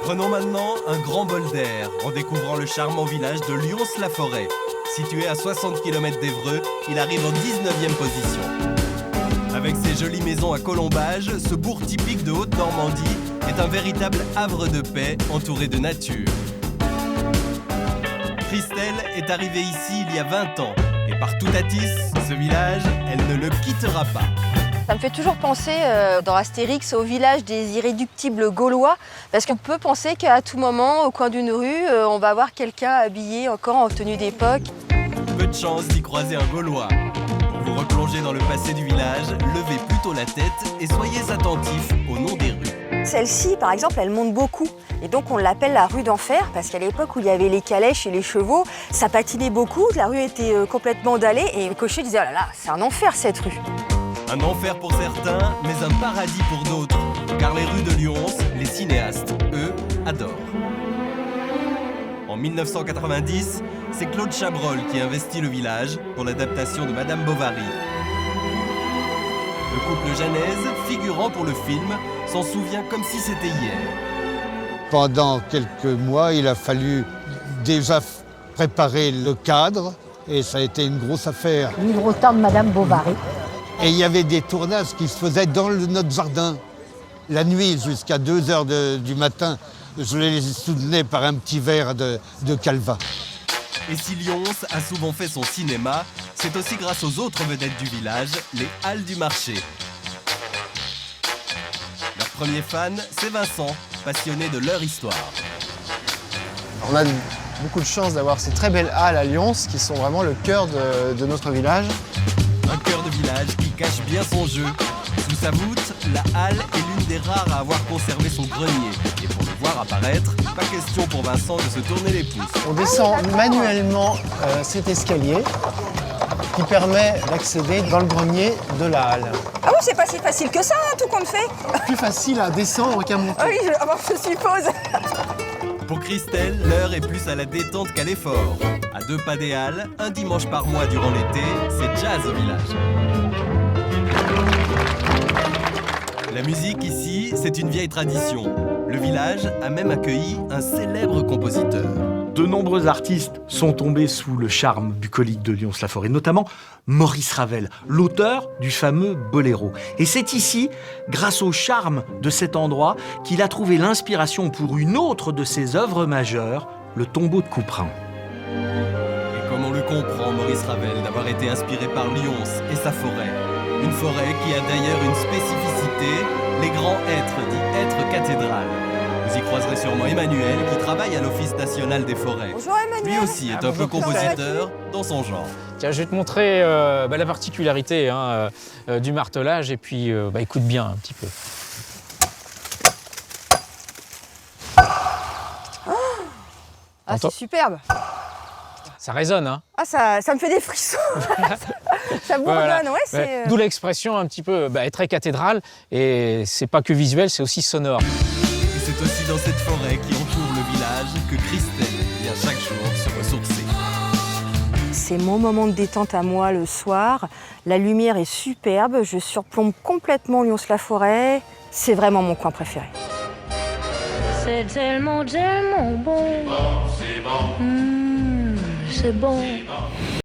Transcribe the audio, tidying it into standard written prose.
Prenons maintenant un grand bol d'air en découvrant le charmant village de Lyons-la-Forêt. Situé à 60 km d'Évreux, il arrive en 19e position. Avec ses jolies maisons à colombages, ce bourg typique de Haute-Normandie est un véritable havre de paix entouré de nature. Christelle est arrivée ici il y a 20 ans et par Toutatis, ce village, elle ne le quittera pas. Ça me fait toujours penser dans Astérix au village des irréductibles gaulois, parce qu'on peut penser qu'à tout moment, au coin d'une rue, on va voir quelqu'un habillé encore en tenue d'époque. Peu de chance d'y croiser un Gaulois. Pour vous replonger dans le passé du village, levez plutôt la tête et soyez attentifs au nom des rues. Celle-ci, par exemple, elle monte beaucoup. Et donc on l'appelle la rue d'enfer, parce qu'à l'époque où il y avait les calèches et les chevaux, ça patinait beaucoup, la rue était complètement dallée, et le cocher disait « Oh là là, c'est un enfer cette rue !» Un enfer pour certains, mais un paradis pour d'autres. Car les rues de Lyons, les cinéastes, eux, adorent. En 1990, c'est Claude Chabrol qui investit le village pour l'adaptation de Madame Bovary. Le couple Janez, figurant pour le film, s'en souvient comme si c'était hier. Pendant quelques mois, il a fallu déjà préparer le cadre et ça a été une grosse affaire. Livre-autant de Madame Bovary. Et il y avait des tournages qui se faisaient dans notre jardin. La nuit, jusqu'à 2 heures du matin, je les soutenais par un petit verre de calva. Et si Lyons a souvent fait son cinéma, c'est aussi grâce aux autres vedettes du village, les Halles du marché. Leur premier fan, c'est Vincent, passionné de leur histoire. On a beaucoup de chance d'avoir ces très belles halles à Lyons qui sont vraiment le cœur de notre village. Un cœur de village qui cache bien son jeu. Sous sa voûte, la halle est l'une des rares à avoir conservé son grenier. Et pour le voir apparaître, pas question pour Vincent de se tourner les pouces. On descend manuellement cet escalier qui permet d'accéder dans le grenier de la halle. Ah oui, c'est pas si facile que ça, hein, tout compte fait. Plus facile à descendre qu'à monter. Ah oui, je suppose. Pour Christelle, l'heure est plus à la détente qu'à l'effort. À 2 pas des halles, un dimanche par mois durant l'été, c'est jazz au village. La musique ici, c'est une vieille tradition. Le village a même accueilli un célèbre compositeur. De nombreux artistes sont tombés sous le charme bucolique de Lyons-la-Forêt, notamment Maurice Ravel, l'auteur du fameux Boléro. Et c'est ici, grâce au charme de cet endroit, qu'il a trouvé l'inspiration pour une autre de ses œuvres majeures, le Tombeau de Couperin. Et comme on le comprend, Maurice Ravel, d'avoir été inspiré par Lyons et sa forêt. Une forêt qui a d'ailleurs une spécificité, les grands hêtres, dits hêtres cathédrales. Vous y croiserez sûrement Emmanuel, qui travaille à l'Office national des forêts. Bonjour Emmanuel. Lui aussi est un peu compositeur dans son genre. Tiens, je vais te montrer la particularité du martelage et puis écoute bien un petit peu. Ah, c'est superbe. Ça résonne, hein? Ah, ça me fait des frissons. Ça bourdonne, Voilà. ouais, c'est... D'où l'expression un petit peu très cathédrale, et c'est pas que visuel, c'est aussi sonore. Et c'est aussi dans cette forêt qui entoure le village que Christelle vient chaque jour se ressourcer. C'est mon moment de détente à moi le soir. La lumière est superbe, je surplombe complètement Lyons-la-Forêt. C'est vraiment mon coin préféré. C'est tellement, tellement bon. C'est bon. C'est bon.